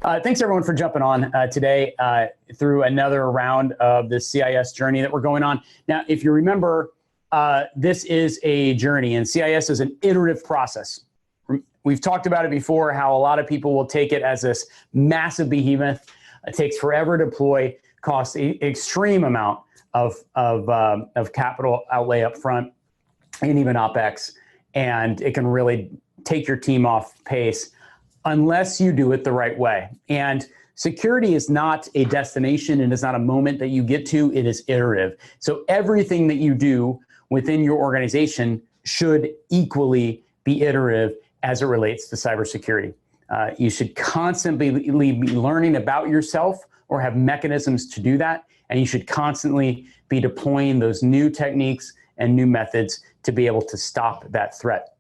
Thanks everyone for jumping on today through another round of the CIS journey that we're going on. Now, if you remember, this is a journey and CIS is an iterative process. We've talked about it before, how a lot of people will take it as this massive behemoth. It takes forever to deploy, costs an extreme amount of capital outlay up front and even OpEx, and it can really take your team off pace unless you do it the right way. And security is not a destination, and it's not a moment that you get to, it is iterative. So everything that you do within your organization should equally be iterative as it relates to cybersecurity. You should constantly be learning about yourself or have mechanisms to do that, and you should constantly be deploying those new techniques and new methods to be able to stop that threat.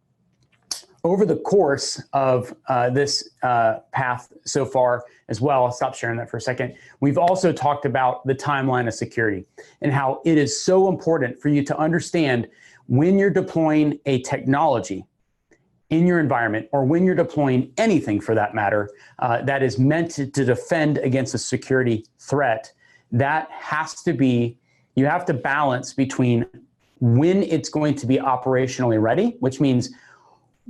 Over the course of this path so far as well, I'll stop sharing that for a second, we've also talked about the timeline of security and how it is so important for you to understand when you're deploying a technology in your environment, or when you're deploying anything for that matter, that is meant to defend against a security threat. That has to be, you have to balance between when it's going to be operationally ready, which means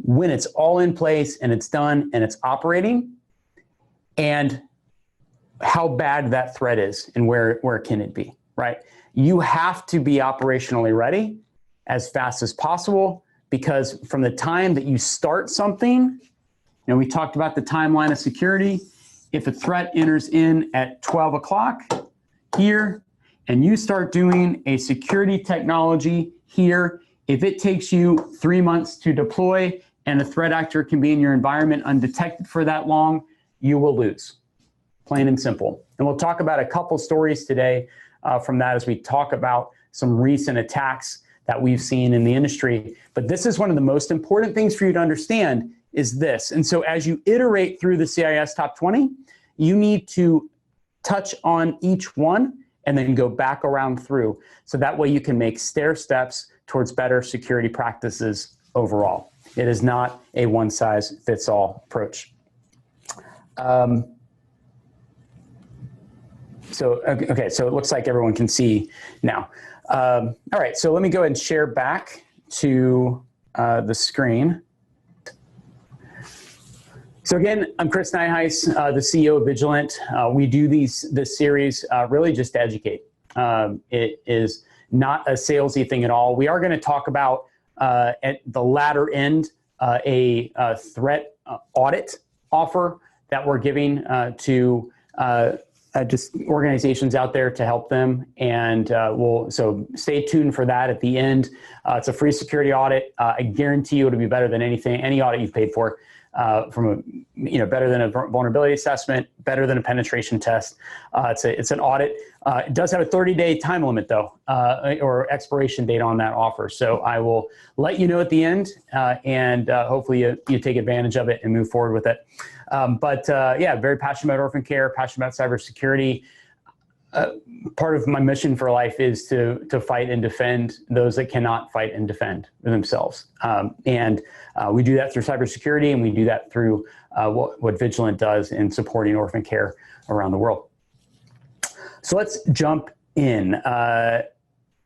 when it's all in place and it's done and it's operating, and how bad that threat is and where can it be, right? You have to be operationally ready as fast as possible, because from the time that you start something, we talked about the timeline of security. If a threat enters in at 12 o'clock here, and you start doing a security technology here, if it takes you 3 months to deploy and the threat actor can be in your environment undetected for that long, you will lose, plain and simple. And we'll talk about a couple stories today from that as we talk about some recent attacks that we've seen in the industry. But this is one of the most important things for you to understand is this. And so as you iterate through the CIS Top 20, you need to touch on each one and then go back around through. So that way you can make stair steps towards better security practices overall. It is not a one-size-fits-all approach. So it looks like everyone can see now. All right, so let me go ahead and share back to the screen. So again, I'm Chris Nyheis, the CEO of Vigilant. We do this series really just to educate. It is not a salesy thing at all. We are going to talk about at the latter end a threat audit offer that we're giving to just organizations out there to help them, and so stay tuned for that at the end. It's a free security audit. I guarantee you it'll be better than any audit you've paid for. Better than a vulnerability assessment, better than a penetration test. It's an audit. It does have a 30-day time limit though, or expiration date on that offer. So I will let you know at the end, and hopefully you take advantage of it and move forward with it. Yeah, very passionate about orphan care, passionate about cybersecurity. Part of my mission for life is to fight and defend those that cannot fight and defend themselves. We do that through cybersecurity, and we do that through what Vigilant does in supporting orphan care around the world. So let's jump in. And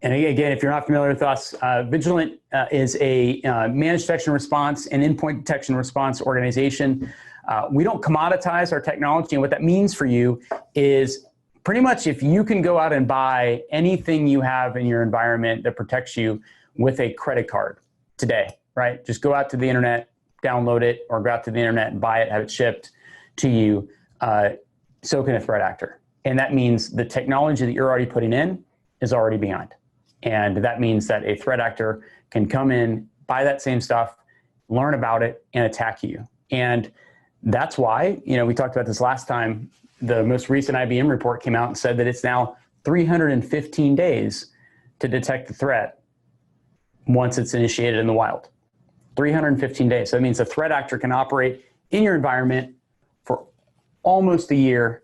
again, if you're not familiar with us, Vigilant is a managed detection response and endpoint detection response organization. We don't commoditize our technology, and what that means for you is pretty much if you can go out and buy anything you have in your environment that protects you with a credit card today, right? Just go out to the internet, download it, or go out to the internet and buy it, have it shipped to you, so can a threat actor. And that means the technology that you're already putting in is already behind. And that means that a threat actor can come in, buy that same stuff, learn about it, and attack you. And that's why, we talked about this last time, the most recent IBM report came out and said that it's now 315 days to detect the threat once it's initiated in the wild. 315 days. So that means a threat actor can operate in your environment for almost a year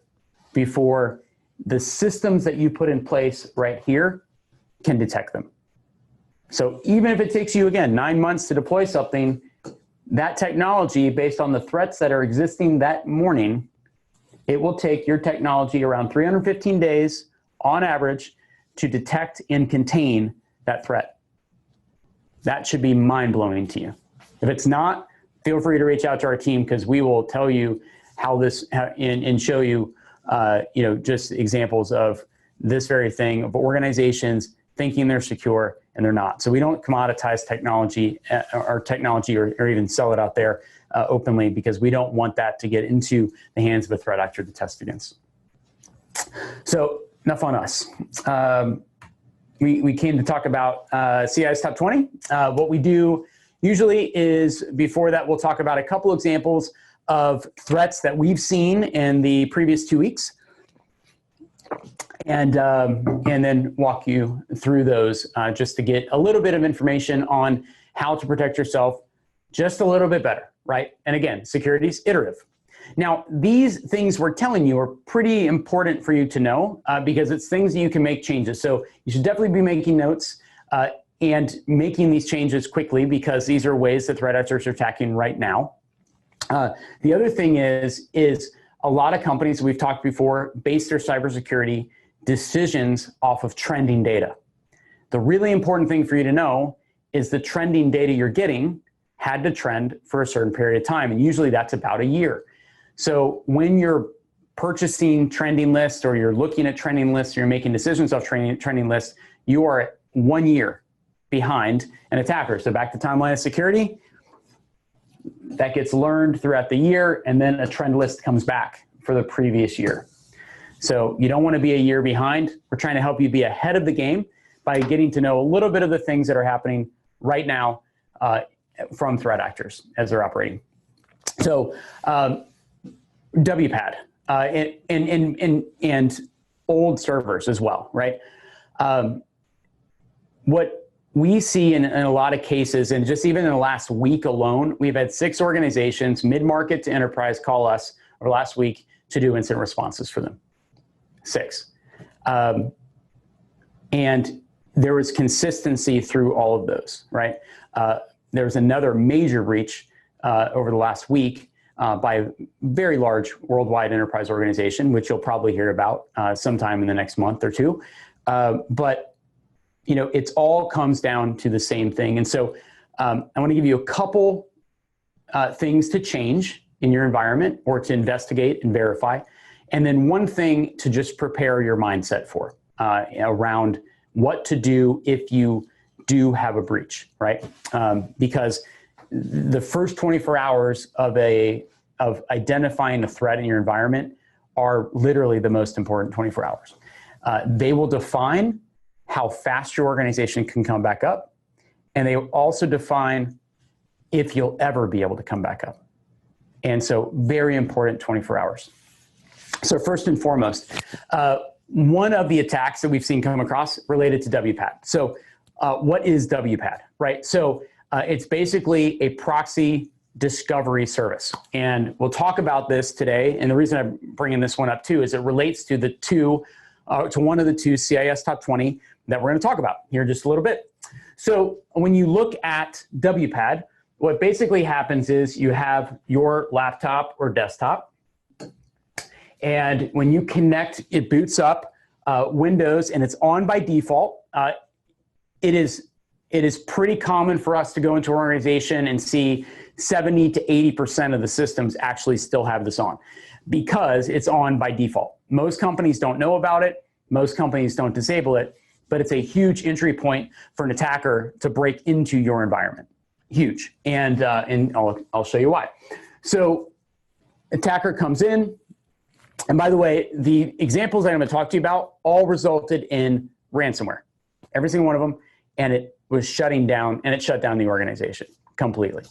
before the systems that you put in place right here can detect them. So even if it takes you, again, 9 months to deploy something, that technology, based on the threats that are existing that morning, It will take your technology around 315 days on average to detect and contain that threat. That should be mind-blowing to you. If it's not, feel free to reach out to our team, because we will tell you how this and show you, just examples of this very thing, of organizations thinking they're secure and they're not. So we don't commoditize technology or even sell it out there openly, because we don't want that to get into the hands of a threat actor to test against. So enough on us. We came to talk about CIS Top 20. What we do usually is, before that, we'll talk about a couple examples of threats that we've seen in the previous 2 weeks, and then walk you through those just to get a little bit of information on how to protect yourself just a little bit better, right? And again, security is iterative. Now, these things we're telling you are pretty important for you to know because it's things that you can make changes. So you should definitely be making notes and making these changes quickly, because these are ways that threat actors are attacking right now. The other thing is a lot of companies, we've talked before, base their cybersecurity decisions off of trending data. The really important thing for you to know is the trending data you're getting had to trend for a certain period of time, and usually that's about a year. So when you're purchasing trending lists, or you're looking at trending lists, or you're making decisions off trending lists, you are 1 year behind an attacker. So back to timeline of security, that gets learned throughout the year, and then a trend list comes back for the previous year. So you don't want to be a year behind. We're trying to help you be ahead of the game by getting to know a little bit of the things that are happening right now from threat actors as they're operating. So WPAD and old servers as well, right? What we see in a lot of cases, and just even in the last week alone, we've had 6 organizations, mid-market to enterprise, call us over the last week to do incident responses for them. 6. And there was consistency through all of those, right? There was another major breach over the last week by a very large worldwide enterprise organization, which you'll probably hear about sometime in the next month or two. But it all comes down to the same thing. And so I want to give you a couple things to change in your environment, or to investigate and verify. And then one thing to just prepare your mindset for around what to do if you do have a breach, right? Because the first 24 hours of identifying a threat in your environment are literally the most important 24 hours. They will define how fast your organization can come back up, and they also define if you'll ever be able to come back up. And so very important 24 hours. So first and foremost, one of the attacks that we've seen come across related to WPAD. So what is WPAD, right? So it's basically a proxy discovery service. And we'll talk about this today. And the reason I'm bringing this one up too is it relates to one of the 2 CIS Top 20 that we're going to talk about here in just a little bit. So when you look at WPAD, what basically happens is you have your laptop or desktop, and when you connect, it boots up Windows, and it's on by default. It is pretty common for us to go into an organization and see 70 to 80% of the systems actually still have this on, because it's on by default. Most companies don't know about it. Most companies don't disable it, but it's a huge entry point for an attacker to break into your environment. Huge. And I'll show you why. So attacker comes in, and by the way, the examples that I'm going to talk to you about all resulted in ransomware, every single one of them, and it was shutting down, and it shut down the organization completely.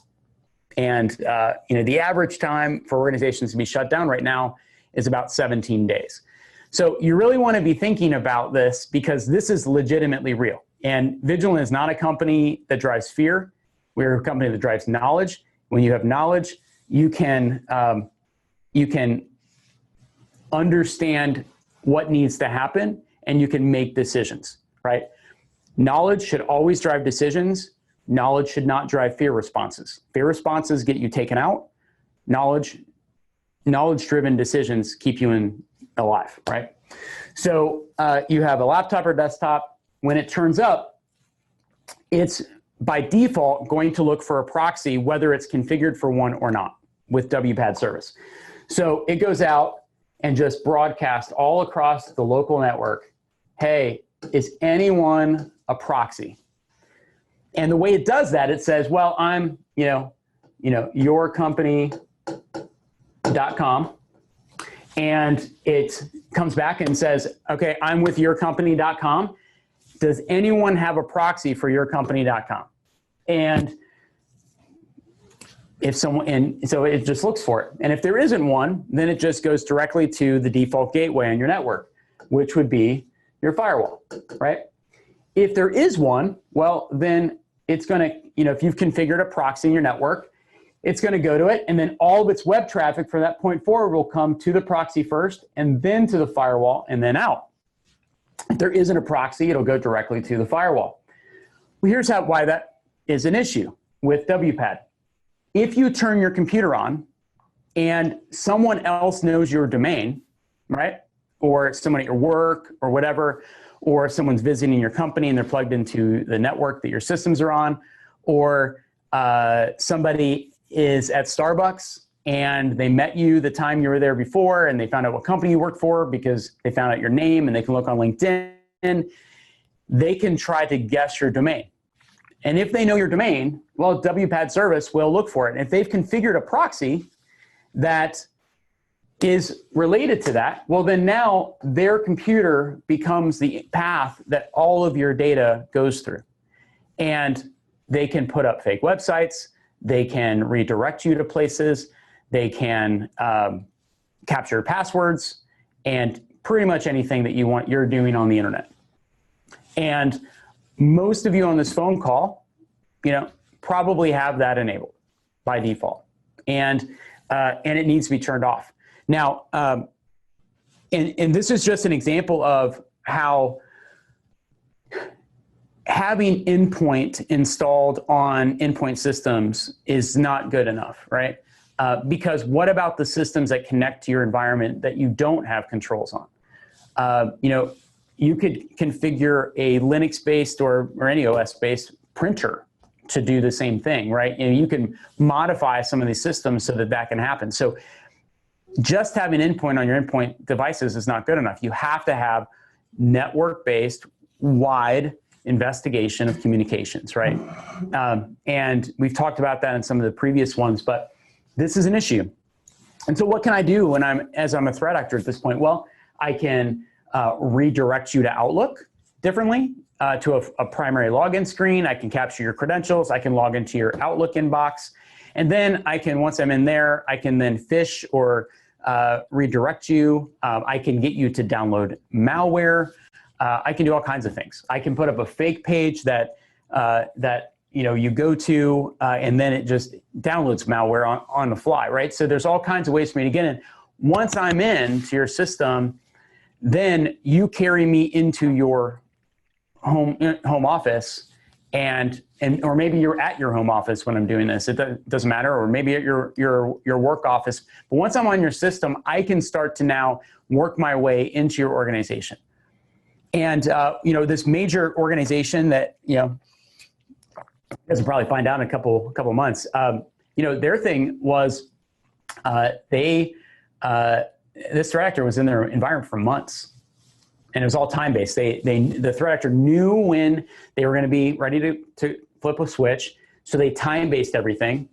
And the average time for organizations to be shut down right now is about 17 days. So you really want to be thinking about this, because this is legitimately real. And Vigilant is not a company that drives fear. We're a company that drives knowledge. When you have knowledge, you can understand what needs to happen, and you can make decisions, right? Knowledge should always drive decisions. Knowledge should not drive fear responses. Fear responses get you taken out. Knowledge knowledge-driven decisions keep you alive, right? So you have a laptop or desktop. When it turns up, it's by default going to look for a proxy, whether it's configured for one or not with WPAD service. So it goes out and just broadcasts all across the local network, hey, is anyone a proxy? And the way it does that, it says, well, I'm, yourcompany.com. And it comes back and says, okay, I'm with yourcompany.com. Does anyone have a proxy for yourcompany.com? And if someone, and so it just looks for it. And if there isn't one, then it just goes directly to the default gateway on your network, which would be your firewall, right? If there is one, well, then it's going to, if you've configured a proxy in your network, it's going to go to it, and then all of its web traffic from that point forward will come to the proxy first, and then to the firewall, and then out. If there isn't a proxy, it'll go directly to the firewall. Well, here's why that is an issue with WPAD. If you turn your computer on and someone else knows your domain, right? Or someone at your work or whatever, or someone's visiting your company and they're plugged into the network that your systems are on, or somebody is at Starbucks and they met you the time you were there before and they found out what company you worked for because they found out your name and they can look on LinkedIn, they can try to guess your domain. And if they know your domain, well, WPAD service will look for it. And if they've configured a proxy that is related to that, well, then now their computer becomes the path that all of your data goes through. And they can put up fake websites. They can redirect you to places. They can capture passwords and pretty much anything that you're doing on the internet. And most of you on this phone call, probably have that enabled by default, and it needs to be turned off. Now, and this is just an example of how having endpoint installed on endpoint systems is not good enough, right? Because what about the systems that connect to your environment that you don't have controls on? You could configure a Linux-based or any OS-based printer to do the same thing, right? You can modify some of these systems so that that can happen. So just having endpoint on your endpoint devices is not good enough. You have to have network-based, wide investigation of communications, right? And we've talked about that in some of the previous ones, but this is an issue. And so what can I do as I'm a threat actor at this point? Well, I can redirect you to Outlook differently, to a primary login screen. I can capture your credentials. I can log into your Outlook inbox. And then I can, once I'm in there, I can then phish or redirect you. I can get you to download malware. I can do all kinds of things. I can put up a fake page that you go to, and then it just downloads malware on the fly, right? So there's all kinds of ways for me to get in. Once I'm into your system, then you carry me into your home office, or maybe you're at your home office when I'm doing this. It doesn't matter, or maybe at your work office. But once I'm on your system, I can start to now work my way into your organization. And this major organization that you guys will probably find out in a couple months. Their thing was this threat actor was in their environment for months, and it was all time-based. The threat actor knew when they were going to be ready to flip a switch, so they time-based everything.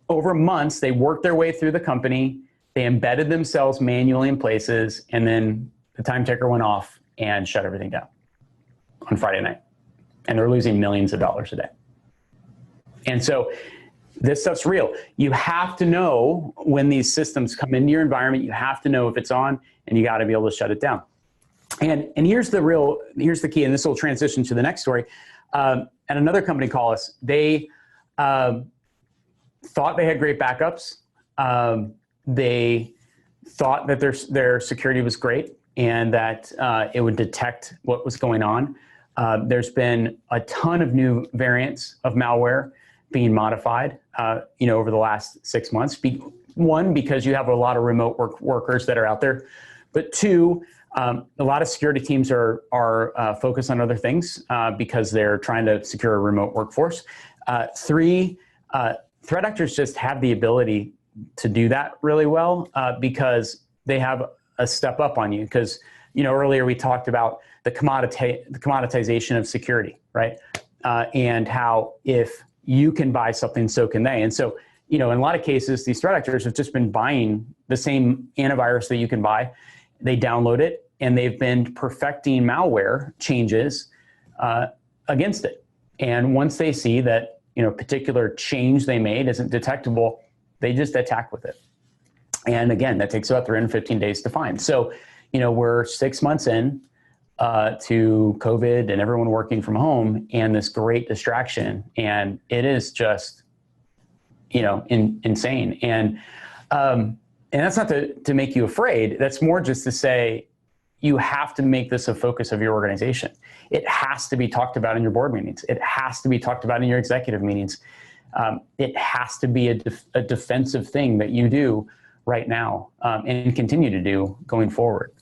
Over months, they worked their way through the company. They embedded themselves manually in places, and then the time ticker went off and shut everything down on Friday night. And they're losing millions of dollars a day. And so this stuff's real. You have to know when these systems come into your environment. You have to know if it's on, and you got to be able to shut it down. And here's the key, and this will transition to the next story. And another company called us. They thought they had great backups. They thought that their security was great and that it would detect what was going on. There's been a ton of new variants of malware being modified, over the last 6 months One, because you have a lot of remote workers that are out there, but two, a lot of security teams are focused on other things because they're trying to secure a remote workforce. Three, threat actors just have the ability to do that really well because they have a step up on you. Because earlier we talked about the commoditization of security, right? And how if you can buy something, so can they. And so, in a lot of cases, these threat actors have just been buying the same antivirus that you can buy. They download it, and they've been perfecting malware changes against it. And once they see that, particular change they made isn't detectable, they just attack with it. And again, that takes about 315 days to find. So, we're 6 months in to COVID and everyone working from home and this great distraction. And it is just, insane. And that's not to make you afraid. That's more just to say, you have to make this a focus of your organization. It has to be talked about in your board meetings. It has to be talked about in your executive meetings. It has to be a defensive thing that you do right now and continue to do going forward.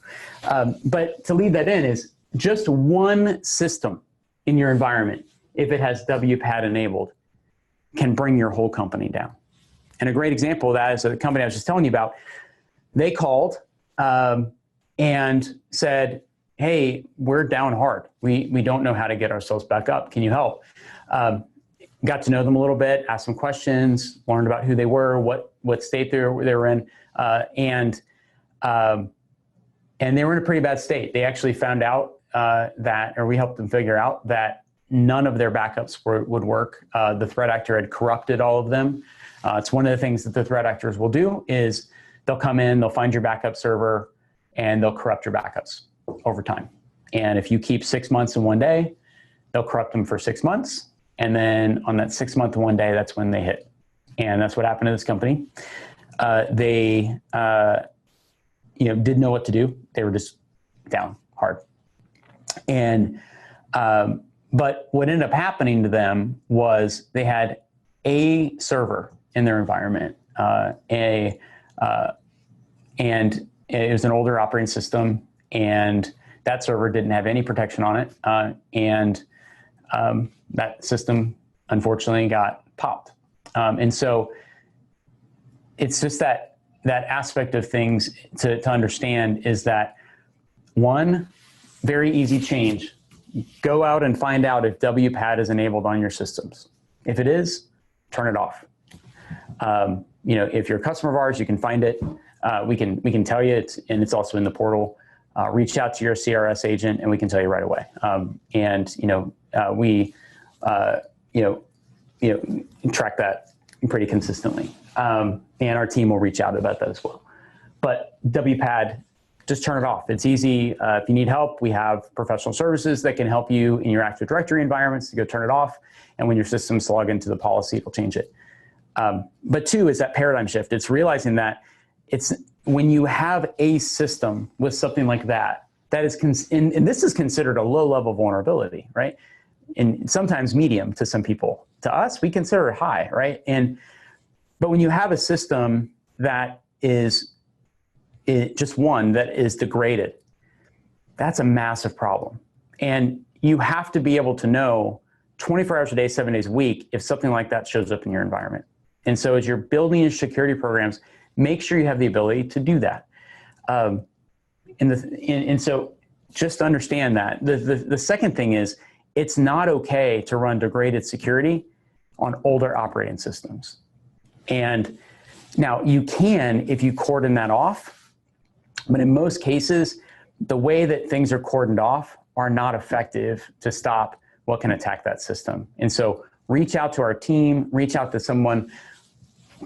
But to leave that in is just one system in your environment, if it has WPAD enabled, can bring your whole company down. And a great example of that is the company I was just telling you about. They called and said, hey, we're down hard. We don't know how to get ourselves back up. Can you help? Got to know them a little bit, asked some questions, learned about who they were, what state they were in, and they were in a pretty bad state. They actually found out or we helped them figure out that none of their backups would work. The threat actor had corrupted all of them. It's one of the things that the threat actors will do is they'll come in, they'll find your backup server, and they'll corrupt your backups over time. And if you keep 6 months in one day, they'll corrupt them for 6 months. And then on that 6 month one day, that's when they hit. And that's what happened to this company. They didn't know what to do. They were just down hard. And but what ended up happening to them was they had a server in their environment, and it was an older operating system, and that server didn't have any protection on it, and that system unfortunately got popped. And so it's just that aspect of things to understand is that one, very easy change. Go out and find out if WPAD is enabled on your systems. If it is, turn it off. If you're a customer of ours, you can find it. We can tell you it's also in the portal. Reach out to your CRS agent and we can tell you right away. We track that pretty consistently. And our team will reach out about that as well. But WPAD, just turn it off. It's easy. If you need help, we have professional services that can help you in your Active Directory environments to go turn it off. And when your systems log into the policy, it'll change it. But two is that paradigm shift. It's realizing that it's when you have a system with something like that is, and this is considered a low level vulnerability, right? And sometimes medium to some people. To us, we consider it high, right? But when you have a system that is just one that is degraded, that's a massive problem. And you have to be able to know 24 hours a day, 7 days a week, if something like that shows up in your environment. And so as you're building your security programs, make sure you have the ability to do that. And so just understand that. The second thing is, it's not okay to run degraded security on older operating systems. And now you can, if you cordon that off, but in most cases, the way that things are cordoned off are not effective to stop what can attack that system. And so reach out to our team, reach out to someone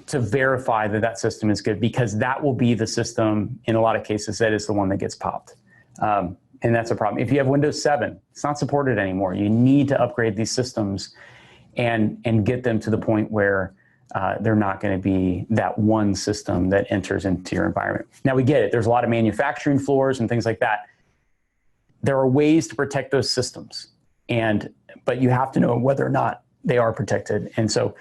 to verify that that system is good, because that will be the system in a lot of cases that is the one that gets popped. And that's a problem. If you have Windows 7, it's not supported anymore. You need to upgrade these systems and get them to the point where they're not going to be that one system that enters into your environment. Now we get it. There's a lot of manufacturing floors and things like that. There are ways to protect those systems, but you have to know whether or not they are protected. And so,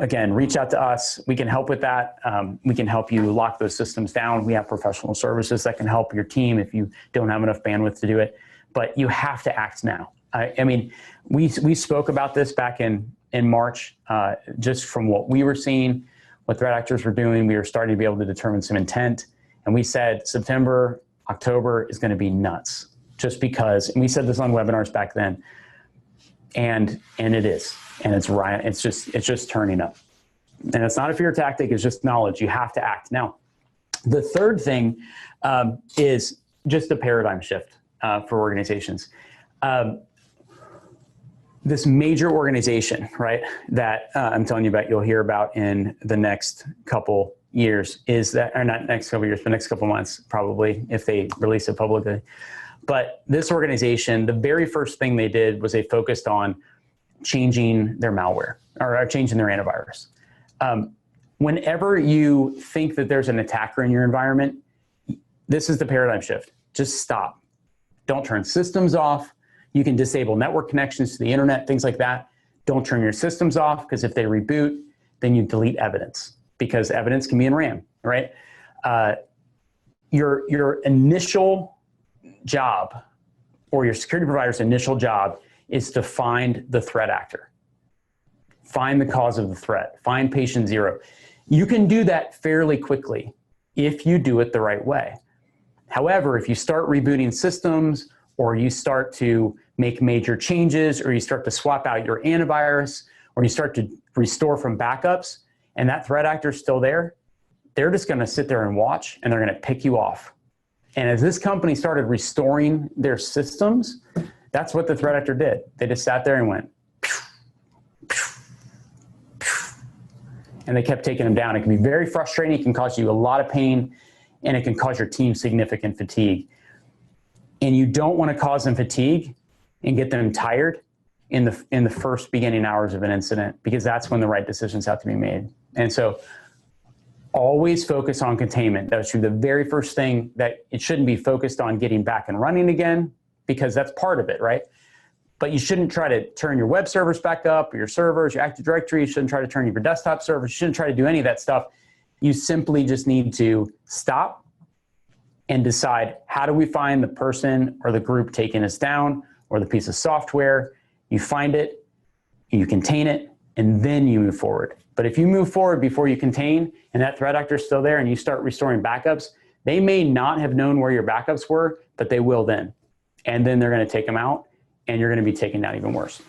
again, reach out to us. We can help with that. We can help you lock those systems down. We have professional services that can help your team if you don't have enough bandwidth to do it. But you have to act now. I mean, we spoke about this back in March, just from what we were seeing, what threat actors were doing. We were starting to be able to determine some intent. And we said September, October is going to be nuts, just because, and we said this on webinars back then, and it is, and it's just turning up. And it's not a fear tactic, it's just knowledge. You have to act. Now, the third thing is just a paradigm shift for organizations. This major organization, right, that I'm telling you about, you'll hear about in the next couple years, is that, or not next couple years, but next couple months, probably, if they release it publicly. But this organization, the very first thing they did was they focused on changing their malware, or changing their antivirus. Whenever you think that there's an attacker in your environment, this is the paradigm shift. Just stop. Don't turn systems off. You can disable network connections to the internet, things like that. Don't turn your systems off, because if they reboot, then you delete evidence, because evidence can be in RAM, right? Your initial job, or your security provider's initial job, is to find the threat actor. Find the cause of the threat. Find patient zero. You can do that fairly quickly if you do it the right way. However, if you start rebooting systems, or you start to make major changes, or you start to swap out your antivirus, or you start to restore from backups, and that threat actor is still there, they're just going to sit there and watch, and they're going to pick you off. And as this company started restoring their systems, that's what the threat actor did. They just sat there and went, pew, pew, pew, and they kept taking them down. It can be very frustrating. It can cause you a lot of pain, and it can cause your team significant fatigue. And you don't want to cause them fatigue and get them tired in the first beginning hours of an incident, because that's when the right decisions have to be made. And so always focus on containment. That should be the very first thing. That it shouldn't be focused on getting back and running again, because that's part of it, right? But you shouldn't try to turn your web servers back up, or your servers, your Active Directory. You shouldn't try to turn your desktop servers. You shouldn't try to do any of that stuff. You simply just need to stop and decide, how do we find the person or the group taking us down, or the piece of software? You find it, you contain it, and then you move forward. But if you move forward before you contain, and that threat actor is still there, and you start restoring backups, they may not have known where your backups were, but they will then. And then they're going to take them out, and you're going to be taken down even worse.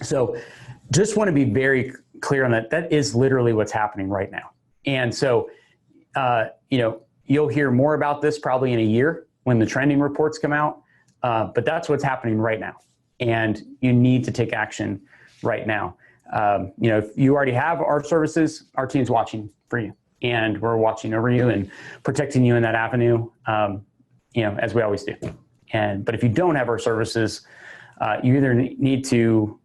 So just want to be very clear on that. That is literally what's happening right now. And so, you'll hear more about this probably in a year when the trending reports come out, but that's what's happening right now. And you need to take action right now. If you already have our services, our team's watching for you, and we're watching over you and protecting you in that avenue, as we always do. But if you don't have our services, you either need to,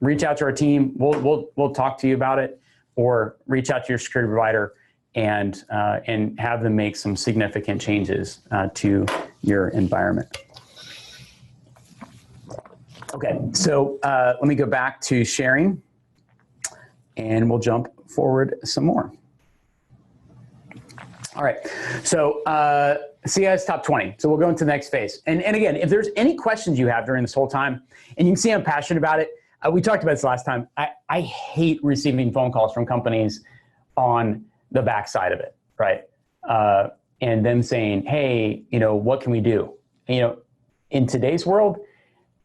reach out to our team. We'll talk to you about it, or reach out to your security provider and have them make some significant changes to your environment. Okay, so let me go back to sharing, and we'll jump forward some more. All right, so CIS top 20. So we'll go into the next phase. And again, if there's any questions you have during this whole time, and you can see I'm passionate about it, we talked about this last time. I hate receiving phone calls from companies on the backside of it, right? And them saying, hey, what can we do? In today's world,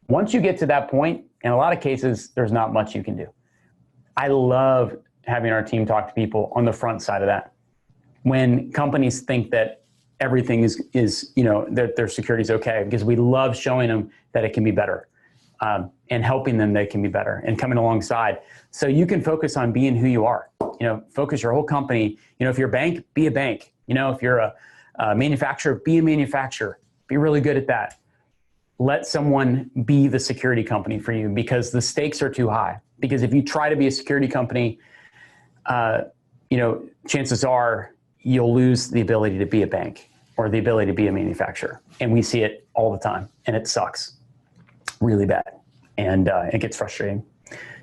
once you get to that point, in a lot of cases, there's not much you can do. I love having our team talk to people on the front side of that. When companies think that everything is that their security is okay, because we love showing them that it can be better, and helping them that it can be better, and coming alongside. So you can focus on being who you are. Focus your whole company. If you're a bank, be a bank. If you're a manufacturer, be a manufacturer. Be really good at that. Let someone be the security company for you, because the stakes are too high. Because if you try to be a security company, chances are you'll lose the ability to be a bank, or the ability to be a manufacturer. And we see it all the time, and it sucks really bad. And it gets frustrating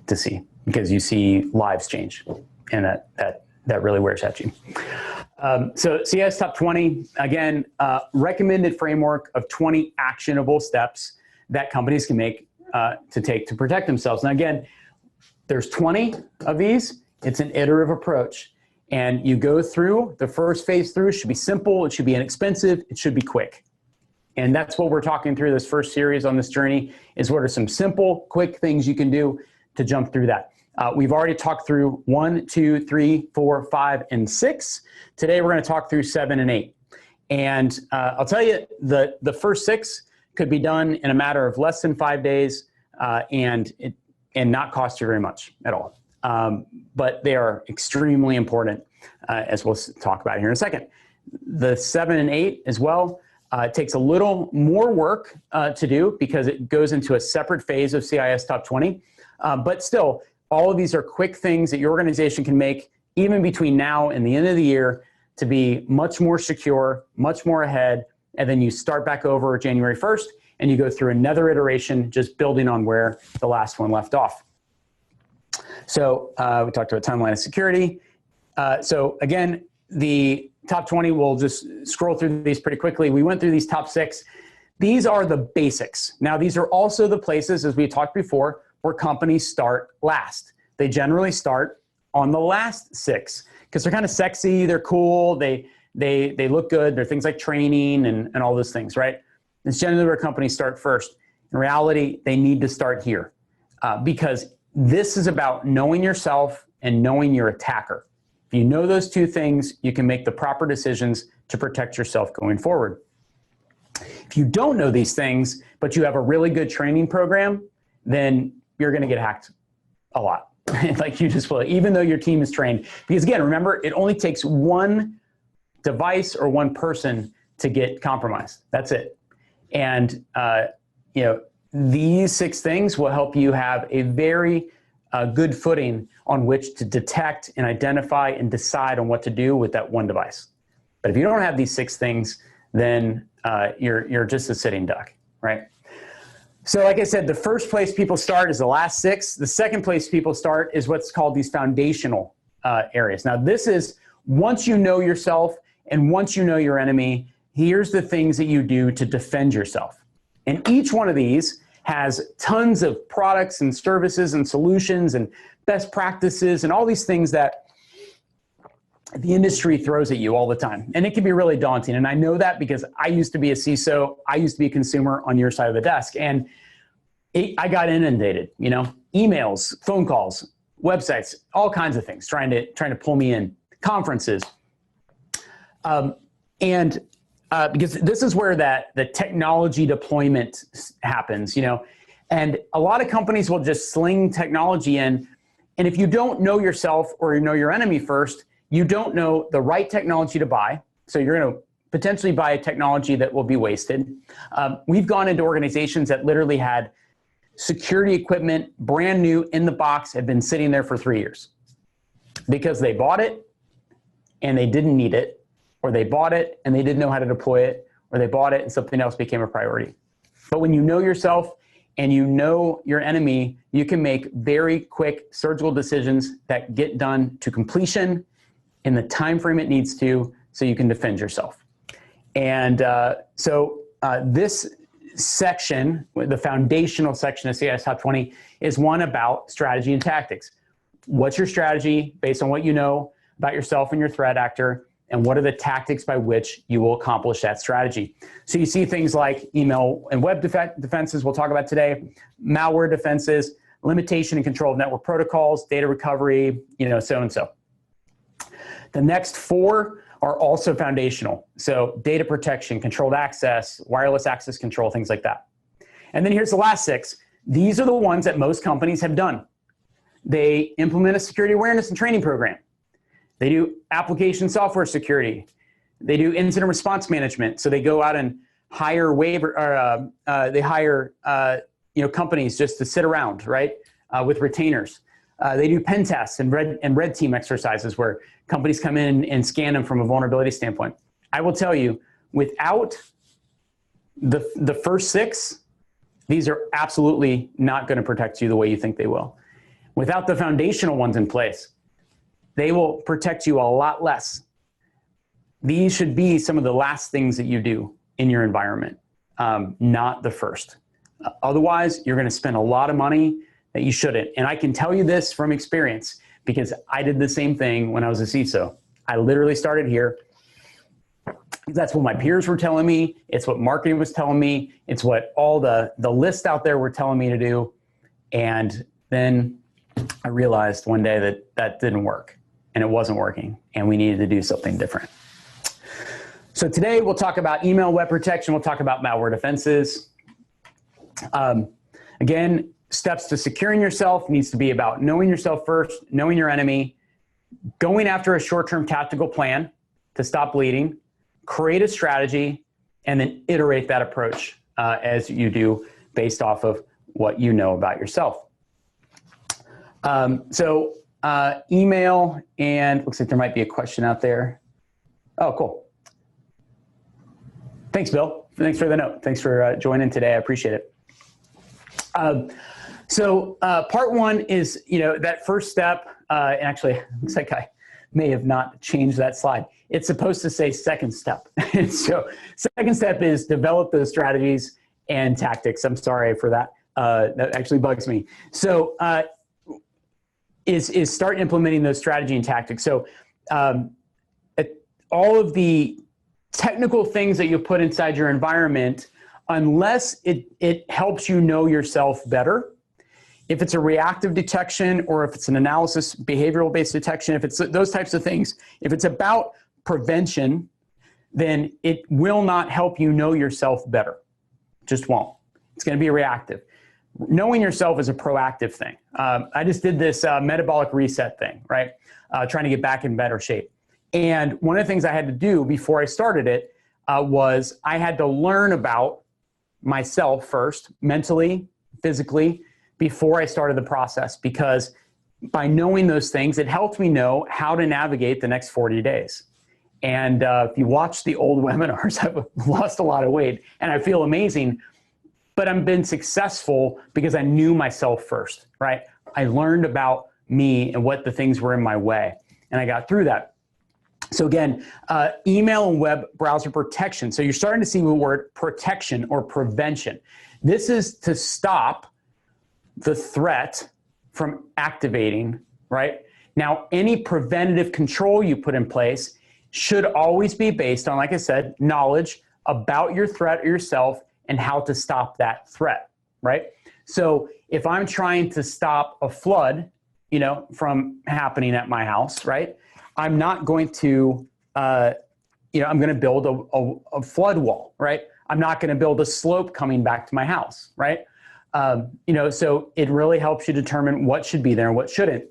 to see. because you see lives change, and that really wears at you. So CIS Top 20, again, recommended framework of 20 actionable steps that companies can make to take to protect themselves. Now again, there's 20 of these. It's an iterative approach. And you go through, the first phase through should be simple, it should be inexpensive, it should be quick. And that's what we're talking through this first series on this journey, is what are some simple, quick things you can do to jump through that. We've already talked through 1, 2, 3, 4, 5, and 6. Today we're going to talk through 7 and 8. And I'll tell you, the first 6 could be done in a matter of less than 5 days and not cost you very much at all. But they are extremely important, as we'll talk about here in a second. The 7 and 8 as well, it takes a little more work to do because it goes into a separate phase of CIS Top 20. But still, all of these are quick things that your organization can make even between now and the end of the year to be much more secure, much more ahead, and then you start back over January 1st and you go through another iteration just building on where the last one left off. So we talked about timeline of security. So again, the top 20, we'll just scroll through these pretty quickly. We went through these top 6. These are the basics. Now, these are also the places, as we talked before, where companies start last. They generally start on the last 6 because they're kind of sexy, they're cool, they look good, they're things like training and all those things, right? It's generally where companies start first. In reality, they need to start here because this is about knowing yourself and knowing your attacker. If you know those two things, you can make the proper decisions to protect yourself going forward. If you don't know these things, but you have a really good training program, then you're going to get hacked a lot. Like you just will, even though your team is trained. Because again, remember, it only takes one device or one person to get compromised. That's it. And you know, these 6 things will help you have a very good footing on which to detect and identify and decide on what to do with that one device. But if you don't have these 6 things, then you're just a sitting duck, right? So like I said, the first place people start is the last 6. The second place people start is what's called these foundational areas. Now this is once you know yourself and once you know your enemy, here's the things that you do to defend yourself. And each one of these has tons of products and services and solutions and best practices and all these things that the industry throws at you all the time. And it can be really daunting. And I know that because I used to be a CISO, I used to be a consumer on your side of the desk. And I got inundated, you know, emails, phone calls, websites, all kinds of things trying to pull me in, conferences. Because this is where the technology deployment happens, you know, and a lot of companies will just sling technology in. And if you don't know yourself or you know your enemy first, you don't know the right technology to buy. So you're going to potentially buy a technology that will be wasted. We've gone into organizations that literally had security equipment, brand new in the box, had been sitting there for 3 years because they bought it and they didn't need it, or they bought it and they didn't know how to deploy it, or they bought it and something else became a priority. But when you know yourself and you know your enemy, you can make very quick surgical decisions that get done to completion in the time frame it needs to, so you can defend yourself. And this section, the foundational section of CIS Top 20, is one about strategy and tactics. What's your strategy based on what you know about yourself and your threat actor, and what are the tactics by which you will accomplish that strategy? So you see things like email and web defenses we'll talk about today, malware defenses, limitation and control of network protocols, data recovery, you know, so and so. The next 4 are also foundational. So data protection, controlled access, wireless access control, things like that. And then here's the last 6. These are the ones that most companies have done. They implement a security awareness and training program. They do application software security. They do incident response management. So they go out and hire they hire companies just to sit around, right, with retainers. They do pen tests and red team exercises where companies come in and scan them from a vulnerability standpoint. I will tell you, without the first 6, these are absolutely not going to protect you the way you think they will. Without the foundational ones in place, they will protect you a lot less. These should be some of the last things that you do in your environment, not the first. Otherwise, you're going to spend a lot of money that you shouldn't. And I can tell you this from experience because I did the same thing when I was a CISO. I literally started here. That's what my peers were telling me. It's what marketing was telling me. It's what all the lists out there were telling me to do. And then I realized one day that that didn't work and it wasn't working and we needed to do something different. So today we'll talk about email web protection. We'll talk about malware defenses. Again, steps to securing yourself needs to be about knowing yourself first, knowing your enemy, going after a short-term tactical plan to stop bleeding, create a strategy, and then iterate that approach as you do based off of what you know about yourself. Email, and looks like there might be a question out there. Oh, cool. Thanks, Bill. Thanks for the note. Thanks for joining today. I appreciate it. Part one is, that first step, and actually, it looks like I may have not changed that slide. It's supposed to say second step. And so second step is develop those strategies and tactics. I'm sorry for that. That actually bugs me. So is start implementing those strategy and tactics. So all of the technical things that you put inside your environment, unless it helps you know yourself better, if it's a reactive detection or if it's an analysis, behavioral-based detection, if it's those types of things, if it's about prevention, then it will not help you know yourself better. Just won't. It's going to be reactive. Knowing yourself is a proactive thing. I just did this metabolic reset thing, right? Trying to get back in better shape. And one of the things I had to do before I started it was I had to learn about myself first, mentally, physically, before I started the process, because by knowing those things, it helped me know how to navigate the next 40 days. And if you watch the old webinars, I've lost a lot of weight and I feel amazing, but I've been successful because I knew myself first, right? I learned about me and what the things were in my way, and I got through that. So again, email and web browser protection. So you're starting to see the word protection or prevention. This is to stop the threat from activating, right? Now, any preventative control you put in place should always be based on, like I said, knowledge about your threat or yourself and how to stop that threat, right? So if I'm trying to stop a flood, from happening at my house, right? I'm not going to, I'm going to build a flood wall, right? I'm not going to build a slope coming back to my house, right? So it really helps you determine what should be there and what shouldn't.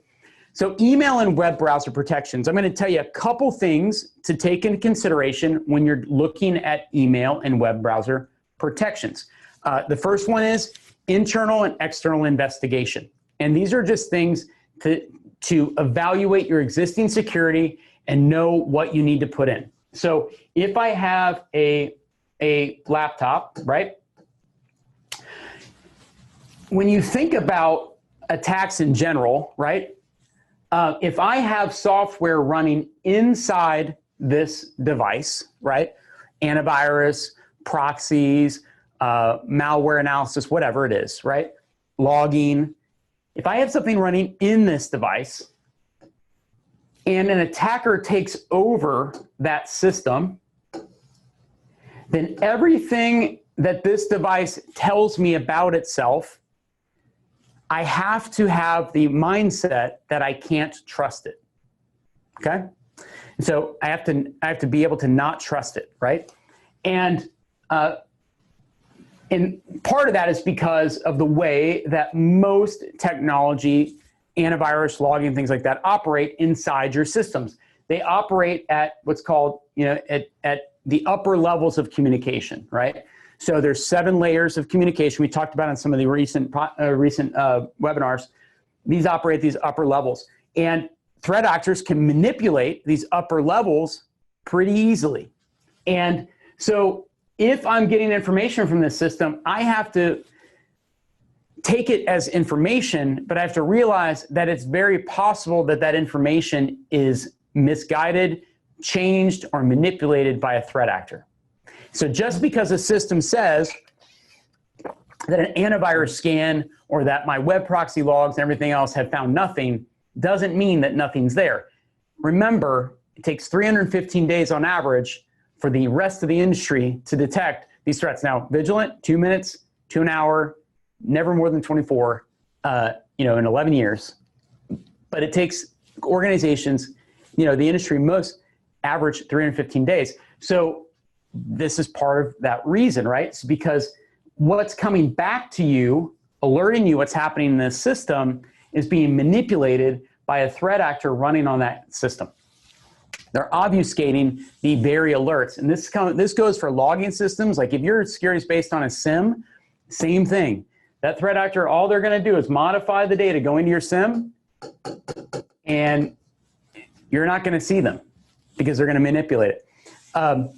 So email and web browser protections. I'm going to tell you a couple things to take into consideration when you're looking at email and web browser protections. The first one is internal and external investigation. And these are just things to evaluate your existing security and know what you need to put in. So if I have a laptop, right? When you think about attacks in general, right? If I have software running inside this device, right? Antivirus, proxies, malware analysis, whatever it is, right? Logging. If I have something running in this device and an attacker takes over that system, then everything that this device tells me about itself, I have to have the mindset that I can't trust it, okay? So I have to be able to not trust it, right? And part of that is because of the way that most technology, antivirus, logging, things like that, operate inside your systems. They operate at what's called, at the upper levels of communication, right? So there's 7 layers of communication. We talked about in some of the recent webinars. These operate at these upper levels. And threat actors can manipulate these upper levels pretty easily. And so if I'm getting information from this system, I have to take it as information, but I have to realize that it's very possible that that information is misguided, changed, or manipulated by a threat actor. So just because a system says that an antivirus scan or that my web proxy logs and everything else have found nothing doesn't mean that nothing's there. Remember, it takes 315 days on average for the rest of the industry to detect these threats. Now, vigilant, 2 minutes to an hour, never more than 24, in 11 years. But it takes organizations, the industry most average 315 days. So this is part of that reason, right? It's because what's coming back to you, alerting you what's happening in this system, is being manipulated by a threat actor running on that system. They're obfuscating the very alerts. And this goes for logging systems. Like if your security is based on a SIM, same thing. That threat actor, all they're going to do is modify the data going to your SIM, and you're not going to see them because they're going to manipulate it. I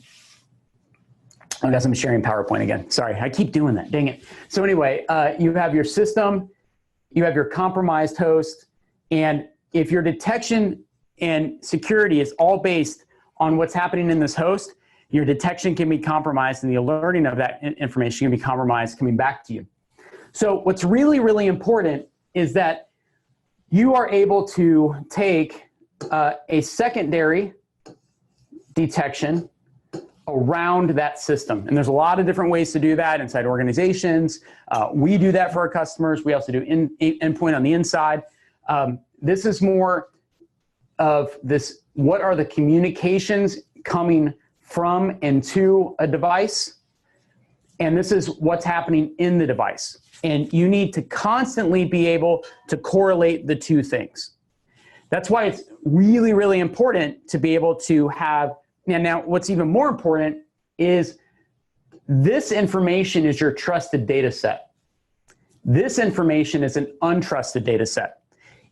guess I'm sharing PowerPoint again. Sorry, I keep doing that. Dang it. So anyway, you have your system, you have your compromised host, and if your detection and security is all based on what's happening in this host, your detection can be compromised and the alerting of that information can be compromised coming back to you. So what's really, really important is that you are able to take a secondary detection around that system. And there's a lot of different ways to do that inside organizations. We do that for our customers. We also do endpoint on the inside. This is more of this, what are the communications coming from and to a device? And this is what's happening in the device. And you need to constantly be able to correlate the two things. That's why it's really, really important to be able to have, and now what's even more important is this information is your trusted data set. This information is an untrusted data set.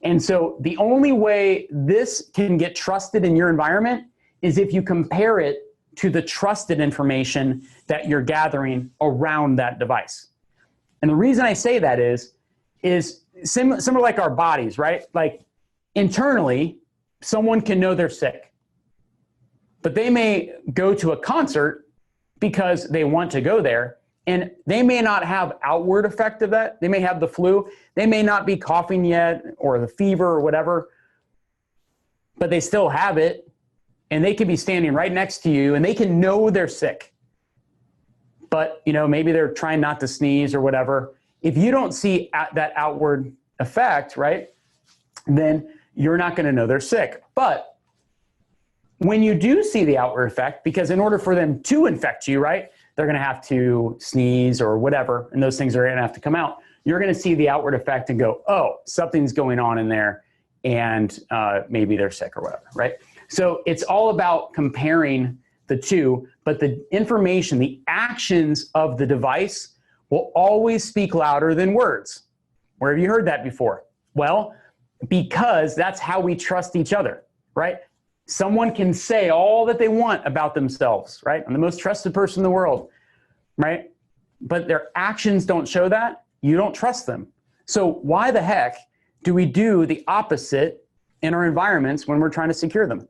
And so the only way this can get trusted in your environment is if you compare it to the trusted information that you're gathering around that device. And the reason I say that is similar like our bodies, right? Like internally, someone can know they're sick, but they may go to a concert because they want to go there, and they may not have outward effect of that. They may have the flu. They may not be coughing yet or the fever or whatever, but they still have it, and they can be standing right next to you, and they can know they're sick. But maybe they're trying not to sneeze or whatever. If you don't see that outward effect, right, then you're not going to know they're sick. But when you do see the outward effect, because in order for them to infect you, right, they're going to have to sneeze or whatever, and those things are going to have to come out. You're going to see the outward effect and go, oh, something's going on in there, and maybe they're sick or whatever, right? So it's all about comparing the two, but the information, the actions of the device will always speak louder than words. Where have you heard that before? Well, because that's how we trust each other, right? Someone can say all that they want about themselves, right? I'm the most trusted person in the world, right? But their actions don't show that. You don't trust them. So why the heck do we do the opposite in our environments when we're trying to secure them?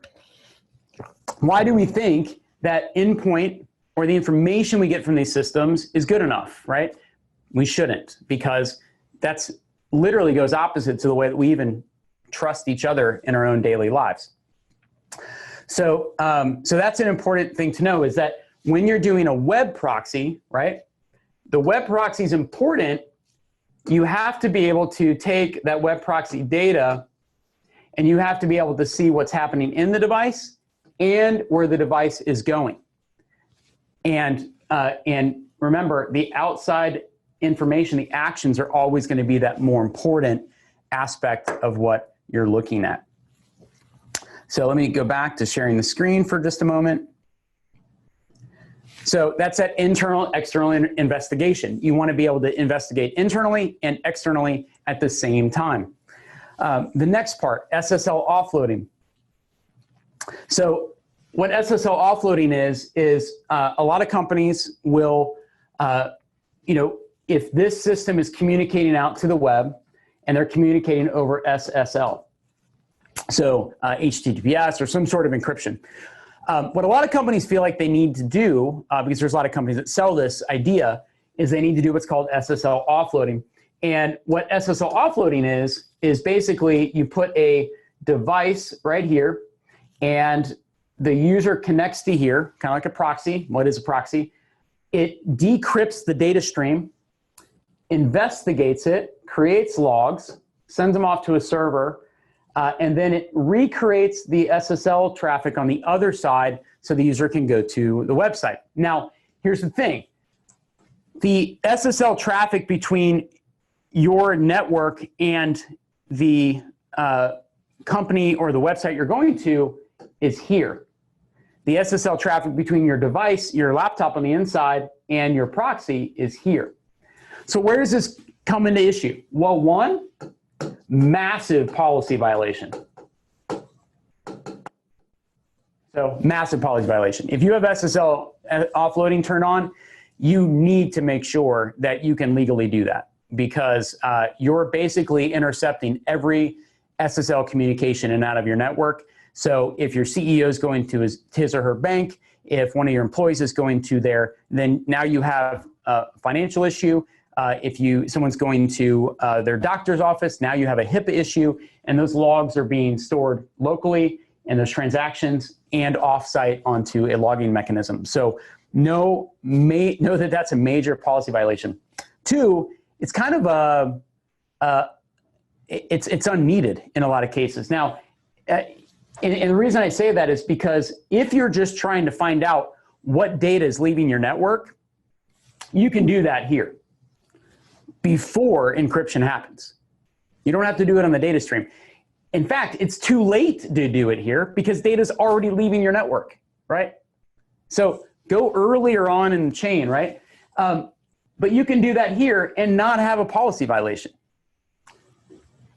Why do we think that endpoint or the information we get from these systems is good enough, right? We shouldn't, because that's literally goes opposite to the way that we even trust each other in our own daily lives. So that's an important thing to know, is that when you're doing a web proxy, right, the web proxy is important. You have to be able to take that web proxy data, and you have to be able to see what's happening in the device and where the device is going. And remember, the outside information, the actions are always going to be that more important aspect of what you're looking at. So let me go back to sharing the screen for just a moment. So that's that internal, external investigation. You want to be able to investigate internally and externally at the same time. The next part, SSL offloading. So what SSL offloading is a lot of companies will, if this system is communicating out to the web and they're communicating over SSL, so HTTPS or some sort of encryption. What a lot of companies feel like they need to do, because there's a lot of companies that sell this idea, is they need to do what's called SSL offloading. And what SSL offloading is basically you put a device right here and the user connects to here, kind of like a proxy. What is a proxy? It decrypts the data stream, investigates it, creates logs, sends them off to a server, and then it recreates the SSL traffic on the other side so the user can go to the website. Now, here's the thing. The SSL traffic between your network and the company or the website you're going to is here. The SSL traffic between your device, your laptop on the inside, and your proxy is here. So where does this come into issue? Well, one, massive policy violation. So massive policy violation. If you have SSL offloading turned on, you need to make sure that you can legally do that, because you're basically intercepting every SSL communication in and out of your network. So if your CEO is going to his or her bank, if one of your employees is going to there, then now you have a financial issue. If someone's going to their doctor's office, now you have a HIPAA issue, and those logs are being stored locally and those transactions and offsite onto a logging mechanism. So know that that's a major policy violation. Two, it's kind of it's unneeded in a lot of cases. Now, and the reason I say that is because if you're just trying to find out what data is leaving your network, you can do that here before encryption happens. You don't have to do it on the data stream. In fact, it's too late to do it here because data is already leaving your network, right? So go earlier on in the chain, right? But you can do that here and not have a policy violation.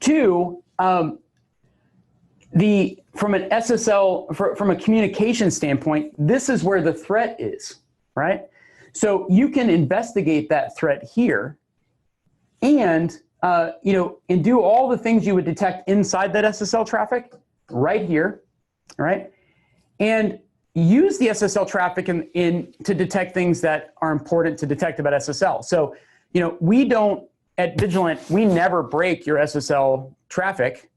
Two, from an SSL, from a communication standpoint, this is where the threat is, right? So you can investigate that threat here and do all the things you would detect inside that SSL traffic right here, right? And use the SSL traffic to detect things that are important to detect about SSL. So, we don't, at Vigilant, we never break your SSL traffic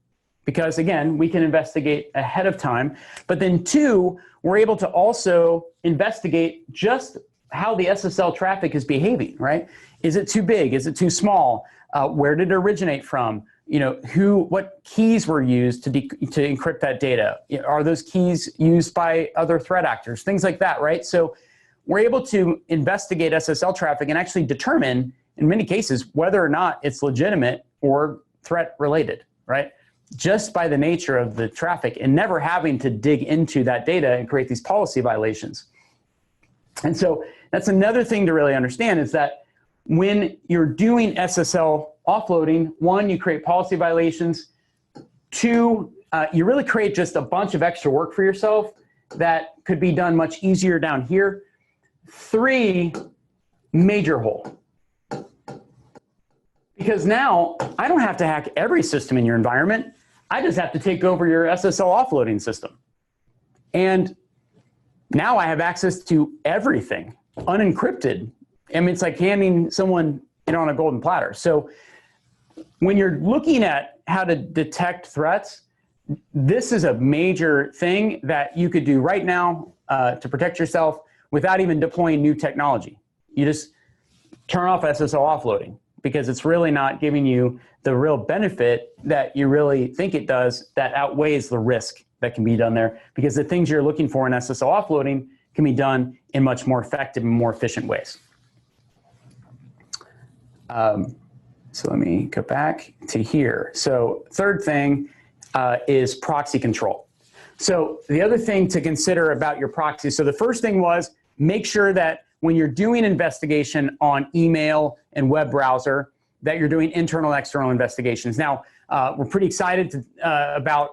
because, again, we can investigate ahead of time. But then two, we're able to also investigate just how the SSL traffic is behaving, right? Is it too big? Is it too small? Where did it originate from? What keys were used to encrypt that data? Are those keys used by other threat actors? Things like that, right? So we're able to investigate SSL traffic and actually determine, in many cases, whether or not it's legitimate or threat related, right? Just by the nature of the traffic and never having to dig into that data and create these policy violations. And so that's another thing to really understand is that when you're doing SSL offloading, one, you create policy violations. Two, you really create just a bunch of extra work for yourself that could be done much easier down here. Three, major hole. Because now I don't have to hack every system in your environment. I just have to take over your SSL offloading system. And now I have access to everything unencrypted. I mean, it's like handing someone on a golden platter. So when you're looking at how to detect threats, this is a major thing that you could do right now to protect yourself without even deploying new technology. You just turn off SSL offloading because it's really not giving you the real benefit that you really think it does that outweighs the risk that can be done there, because the things you're looking for in SSL offloading can be done in much more effective and more efficient ways. So let me go back to here. So third thing is proxy control. So the other thing to consider about your proxy, so the first thing was make sure that when you're doing investigation on email and web browser, that you're doing internal and external investigations. Now, we're pretty excited about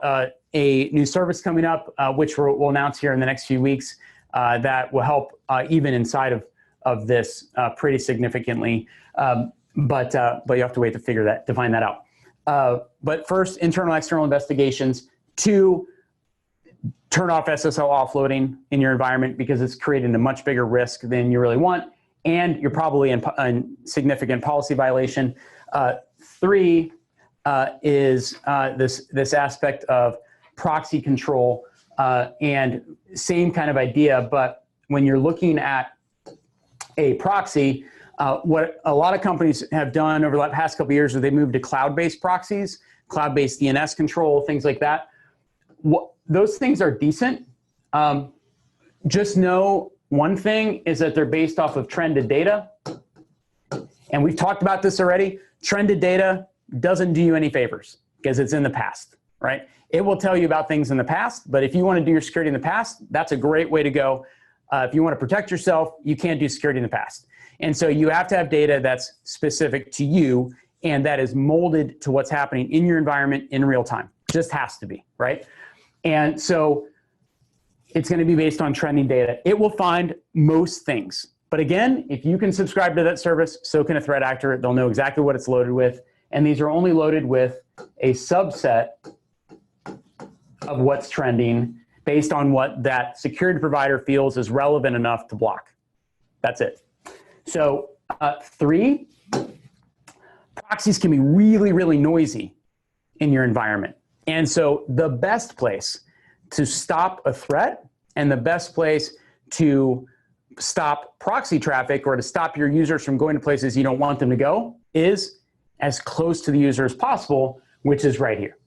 a new service coming up, which we'll announce here in the next few weeks that will help even inside of this pretty significantly. But you have to wait to find that out. But first, internal, external investigations. 2, turn off SSL offloading in your environment because it's creating a much bigger risk than you really want, and you're probably in significant policy violation. 3 is this aspect of proxy control, and same kind of idea, but when you're looking at a proxy, what a lot of companies have done over the past couple of years is they moved to cloud-based proxies, cloud-based DNS control, things like that. Those things are decent. Just know one thing is that they're based off of trended data. And we've talked about this already. Trended data doesn't do you any favors because it's in the past, right? It will tell you about things in the past, but if you want to do your security in the past, that's a great way to go. If you want to protect yourself, you can't do security in the past. And so you have to have data that's specific to you and that is molded to what's happening in your environment in real time. Just has to be, right? And so it's going to be based on trending data. It will find most things. But again, if you can subscribe to that service, so can a threat actor. They'll know exactly what it's loaded with. And these are only loaded with a subset of what's trending based on what that security provider feels is relevant enough to block. That's it. So 3, proxies can be really, really noisy in your environment. And so the best place to stop a threat and the best place to stop proxy traffic or to stop your users from going to places you don't want them to go is as close to the user as possible, which is right here.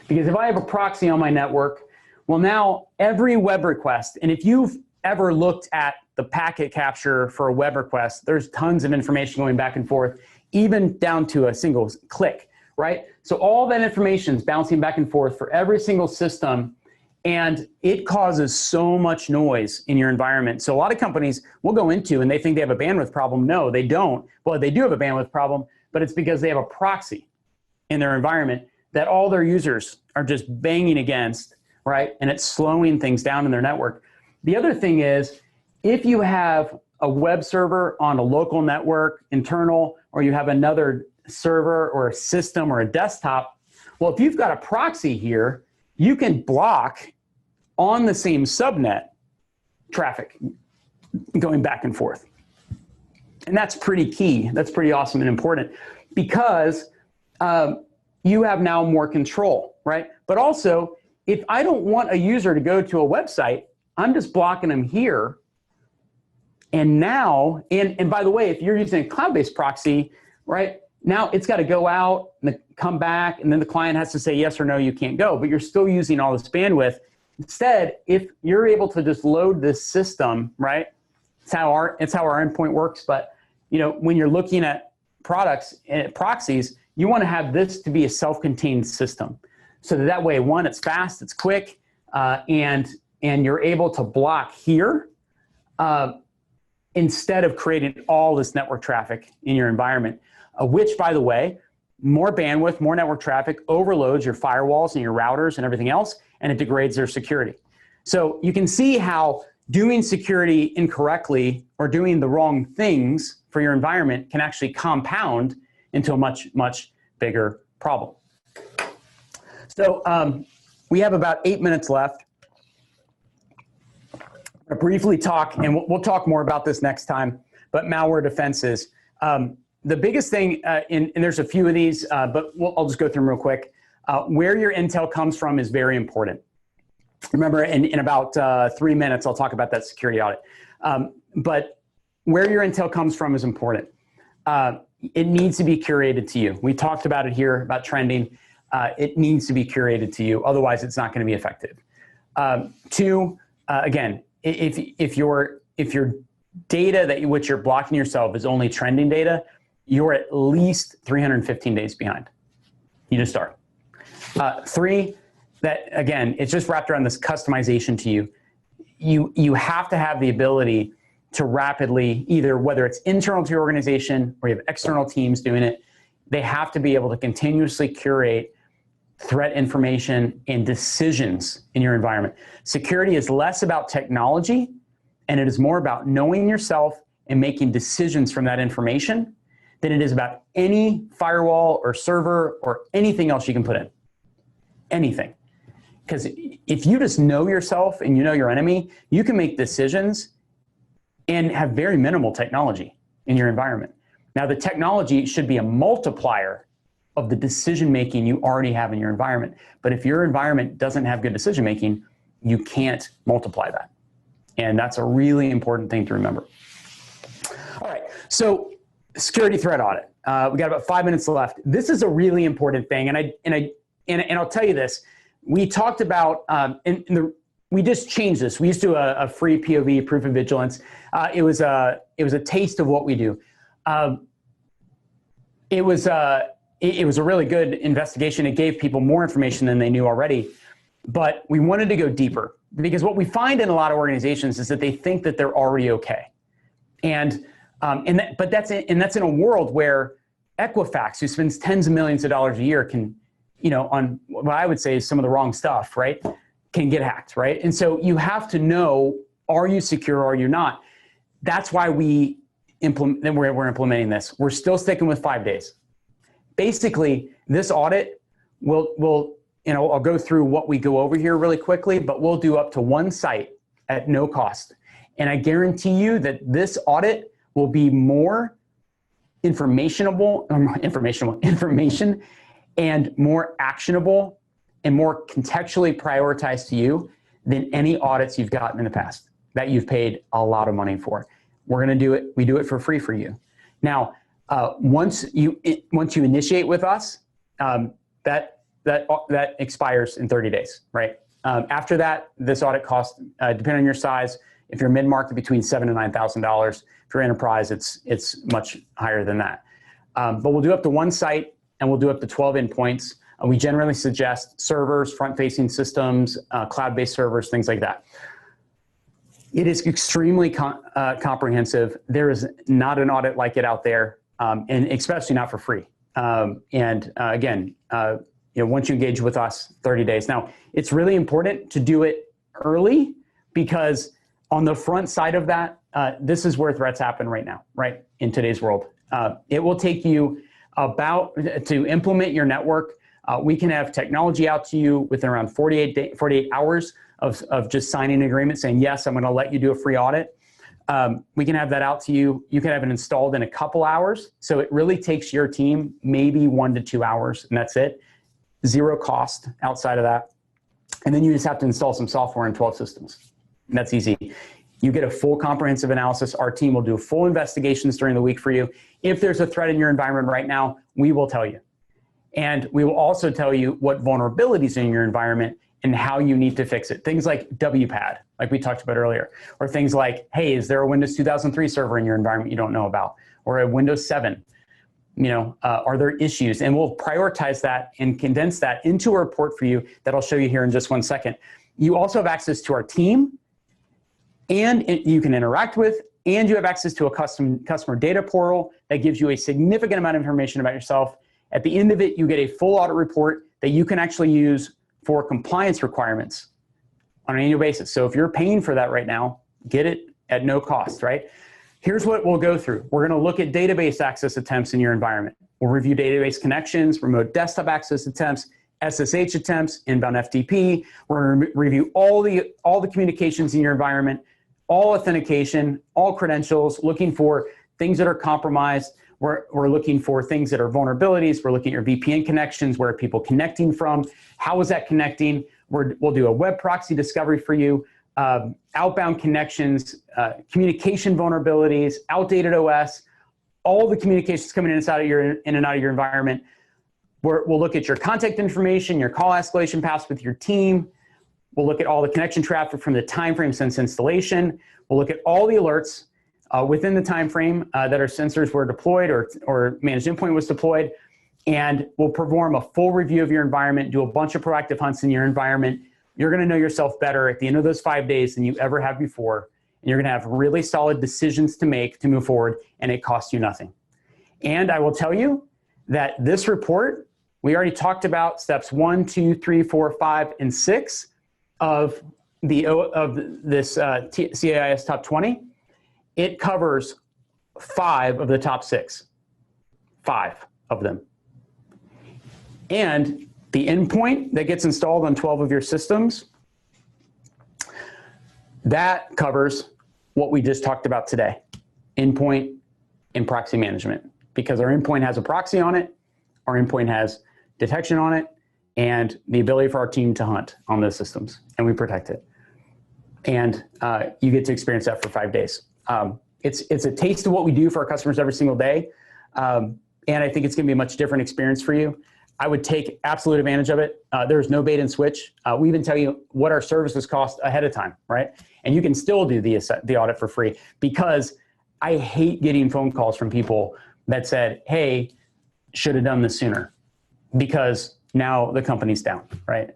Because if I have a proxy on my network, well, now every web request, and if you've ever looked at the packet capture for a web request, there's tons of information going back and forth, even down to a single click, right? So all that information is bouncing back and forth for every single system, and it causes so much noise in your environment. So a lot of companies will go into and they think they have a bandwidth problem. No, they don't. Well, they do have a bandwidth problem, but it's because they have a proxy in their environment that all their users are just banging against, right? And it's slowing things down in their network. The other thing is, if you have a web server on a local network, internal, or you have another server or a system or a desktop, well, if you've got a proxy here, you can block on the same subnet traffic going back and forth. And that's pretty key. That's pretty awesome and important because you have now more control, right? But also, if I don't want a user to go to a website, I'm just blocking them here. And now, and by the way, if you're using a cloud-based proxy, right, now it's got to go out and come back, and then the client has to say yes or no, you can't go, but you're still using all this bandwidth. Instead, if you're able to just load this system, right, it's how our endpoint works, but you know, when you're looking at products and proxies, you want to have this to be a self-contained system. So that way, one, it's fast, it's quick, and you're able to block here instead of creating all this network traffic in your environment, which, by the way, more bandwidth, more network traffic overloads your firewalls and your routers and everything else, and it degrades their security. So you can see how doing security incorrectly or doing the wrong things for your environment can actually compound into a much, much bigger problem. So we have about 8 minutes left. I'll briefly talk, and we'll talk more about this next time, but malware defenses. The biggest thing, and there's a few of these, but I'll just go through them real quick. Where your intel comes from is very important. Remember, in about 3 minutes, I'll talk about that security audit. But where your intel comes from is important. It needs to be curated to you. We talked about it here, about trending. It needs to be curated to you. Otherwise, it's not going to be effective. 2, again, if your data which you're blocking yourself is only trending data, you're at least 315 days behind. You just start. 3, that again, it's just wrapped around this customization to you. You have to have the ability to rapidly, either whether it's internal to your organization or you have external teams doing it, they have to be able to continuously curate threat information and decisions in your environment. Security is less about technology, and it is more about knowing yourself and making decisions from that information than it is about any firewall or server or anything else you can put in. Anything. Because if you just know yourself and you know your enemy, you can make decisions and have very minimal technology in your environment. Now, the technology should be a multiplier of the decision-making you already have in your environment. But if your environment doesn't have good decision-making, you can't multiply that. And that's a really important thing to remember. All right, so security threat audit. We got about 5 minutes left. This is a really important thing, and I'll tell you this. We talked about, we just changed this. We used to do a free POV, proof of vigilance. It was a taste of what we do. It was a really good investigation. It gave people more information than they knew already, but we wanted to go deeper because what we find in a lot of organizations is that they think that they're already okay, but that's in a world where Equifax, who spends tens of millions of dollars a year, can, on what I would say is some of the wrong stuff, right, can get hacked, right? And so you have to know, are you secure or are you not? That's why we're implementing this. We're still sticking with 5 days. Basically, this audit will I'll go through what we go over here really quickly, but we'll do up to one site at no cost. And I guarantee you that this audit will be more information and more actionable and more contextually prioritized to you than any audits you've gotten in the past that you've paid a lot of money for. We're going to do it. We do it for free for you. Now, once you initiate with us, that expires in 30 days, right? After that, this audit costs, depending on your size, if you're mid-market, between $7,000 and $9,000. If you're enterprise, it's much higher than that. But we'll do up to one site, and we'll do up to 12 endpoints. We generally suggest servers, front-facing systems, cloud-based servers, things like that. It is extremely comprehensive. There is not an audit like it out there, and especially not for free. Again, once you engage with us, 30 days. Now, it's really important to do it early because on the front side of that, this is where threats happen right now, right, in today's world. It will take you to implement your network. We can have technology out to you within around 48 hours of just signing an agreement saying, yes, I'm going to let you do a free audit. We can have that out to you. You can have it installed in a couple hours. So it really takes your team maybe 1 to 2 hours, and that's it. Zero cost outside of that. And then you just have to install some software in 12 systems. And that's easy. You get a full comprehensive analysis. Our team will do full investigations during the week for you. If there's a threat in your environment right now, we will tell you. And we will also tell you what vulnerabilities in your environment and how you need to fix it. Things like WPAD, like we talked about earlier, or things like, hey, is there a Windows 2003 server in your environment you don't know about? Or a Windows 7? Are there issues? And we'll prioritize that and condense that into a report for you that I'll show you here in just 1 second. You also have access to our team, and you can interact with, and you have access to a customer data portal that gives you a significant amount of information about yourself. At the end of it, you get a full audit report that you can actually use for compliance requirements on an annual basis. So if you're paying for that right now, get it at no cost, right? Here's what we'll go through. We're going to look at database access attempts in your environment. We'll review database connections, remote desktop access attempts, SSH attempts, inbound FTP. We're going to review all the communications in your environment, all authentication, all credentials, looking for things that are compromised. We're looking for things that are vulnerabilities. We're looking at your VPN connections. Where are people connecting from? How is that connecting? We'll do a web proxy discovery for you. Outbound connections, communication vulnerabilities, outdated OS, all the communications coming in and out of your environment. We'll look at your contact information, your call escalation paths with your team. We'll look at all the connection traffic from the time frame since installation. We'll look at all the alerts within the time frame that our sensors were deployed or managed endpoint was deployed. And we'll perform a full review of your environment, do a bunch of proactive hunts in your environment. You're going to know yourself better at the end of those 5 days than you ever have before. And you're going to have really solid decisions to make to move forward, and it costs you nothing. And I will tell you that this report, we already talked about steps 1, 2, 3, 4, 5, and 6 of this CIS Top 20. It covers 5 of the top 6. 5 of them. And the endpoint that gets installed on 12 of your systems, that covers what we just talked about today, endpoint and proxy management. Because our endpoint has a proxy on it, our endpoint has detection on it, and the ability for our team to hunt on those systems, and we protect it. And you get to experience that for 5 days. It's a taste of what we do for our customers every single day, and I think it's going to be a much different experience for you. I would take absolute advantage of it. There's no bait and switch. We even tell you what our services cost ahead of time, right? And you can still do the audit for free, because I hate getting phone calls from people that said, hey, should have done this sooner, because now the company's down, right?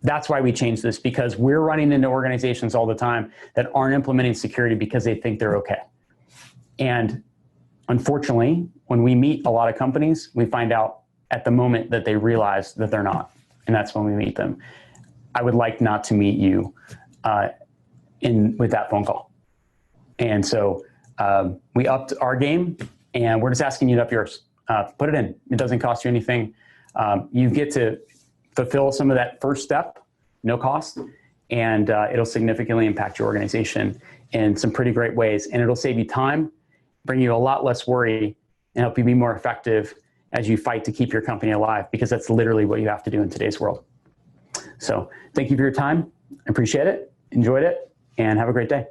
That's why we changed this, because we're running into organizations all the time that aren't implementing security because they think they're okay. And unfortunately, when we meet a lot of companies, we find out at the moment that they realize that they're not. And that's when we meet them. I would like not to meet you with that phone call. And so we upped our game, and we're just asking you to up yours. Put it in. It doesn't cost you anything. You get to fulfill some of that first step, no cost, and it'll significantly impact your organization in some pretty great ways. And it'll save you time, bring you a lot less worry, and help you be more effective as you fight to keep your company alive, because that's literally what you have to do in today's world. So thank you for your time. I appreciate it, enjoyed it, and have a great day.